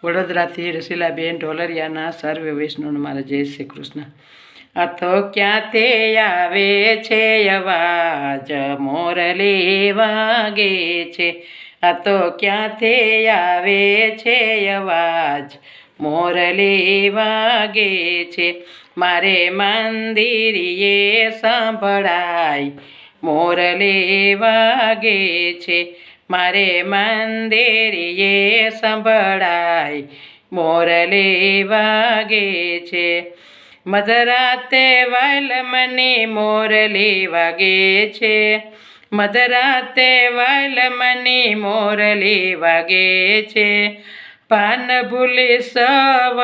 વડોદરાથી રસીલાબેન ઢોલરિયાના સર્વે વૈષ્ણવને મારા જય શ્રી કૃષ્ણ. આ તો ક્યાંથી આવે છે અવાજ મોરલી વાગે છે. આ તો ક્યાંથી આવે છે અવાજ મોરલી વાગે છે. મારે મંદિરીએ સાંભળાય મોરલી વાગે છે. મારે મંદિરીએ સંભળાય મોરલી વાગે છે. મધરાતે વાલમની મોરલી વાગે છે. મધરાતે વાલમની મોરલી વાગે છે. પાન ભૂલી સવ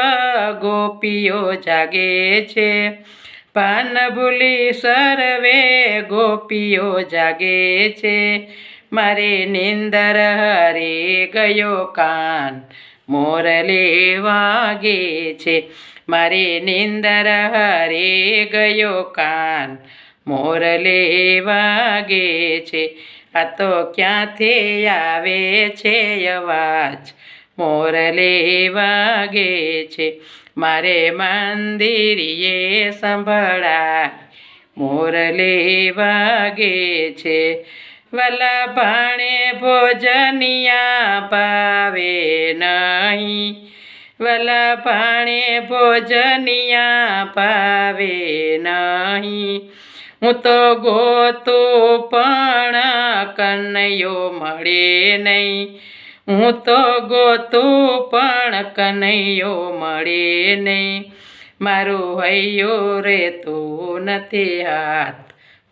ગોપીઓ જાગે છે. પાન ભૂલી સર્વે ગોપીઓ જાગે છે. મારી નિંદર હરી ગયો કાન મોરલી વાગે છે. મારી નિંદર હરી ગયો કાન મોરલી વાગે છે. આ તો ક્યાંથી આવે છે અવાજ મોરલી વાગે છે. મારે મંદિરીએ સંભળાય મોરલી વાગે છે. વાલા ભાણે ભોજનિયા પાવે નહીં. વાલા ભાણે ભોજનિયા પાવે નહીં. હું તો ગોતું પણ કનૈયો મળે નહીં. હું તો ગોતું પણ કનૈયો મળે નહીં. મારું હૈયું રેતું નથી હાથ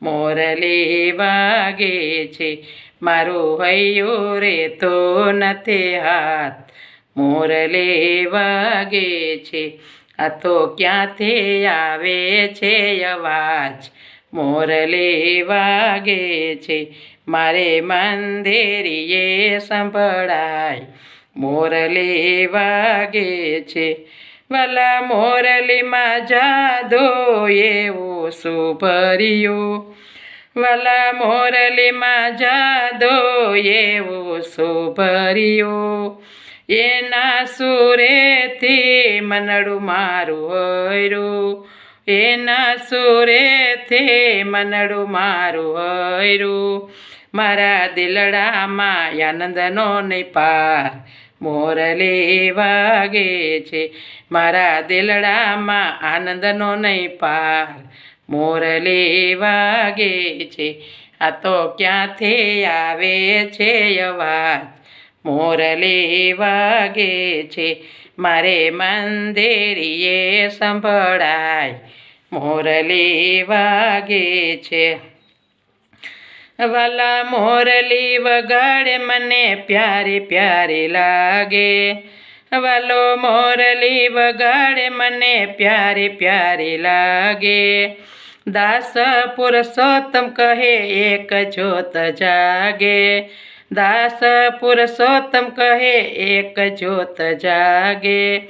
મોરલી વાગે છે. મારું હૈયું રેતો નથી હાથ મોરલી વાગે છે. આ તો ક્યાંથી આવે છે અવાજ મોરલી વાગે છે. મારે મંદિરીએ સંભળાય મોરલી વાગે છે. વાલા મોરલીમાં જાદો એવું શું ભર્યું. વાલા મોરલીમાં જાદો એવું શું ભર્યું. એના સુરેથી મનડું મારું હર્યું. એના સુરેથી મનડું મારું હર્યું. મારા દિલડામાં આનંદનો નહીં પાર મોરલી વાગે છે. મારા દિલડામાં આનંદનો નહીં પાર મોરલી વાગે છે. આ તો ક્યાંથી આવે છે અવાજ મોરલી વાગે છે. મારે મંદિરીએ સંભળાય મોરલી વાગે છે. વાલા મોરલી વગાડે મને પ્યારી પ્યારી લાગે. વાલો મોરલી વગાડે મને પ્યારી પ્યારી લાગે. દાસ પુરુષોત્તમ કહે એક જ્યોત જાગે. દાસ પુરુષોત્તમ કહે એક જ્યોત જાગે.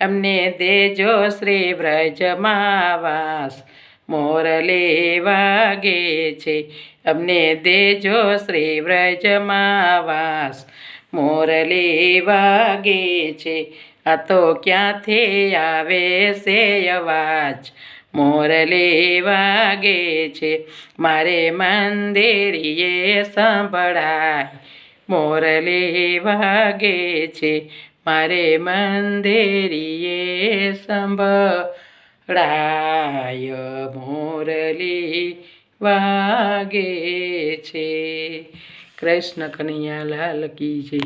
અમને દેજો શ્રી વ્રજમાં વાસ મોરલી વાગે છે. અમને દેજો શ્રી વ્રજમાં વાસ મોરલી વાગે છે. આ તો ક્યાંથી આવે છે અવાજ મોરલી વાગે છે. મારે મંદિરીએ સંભળાય મોરલી વાગે છે. મારે મંદિરીએ સંભળાય મોરલી વાગે છે. કૃષ્ણ કનૈયા લાલ કી જય.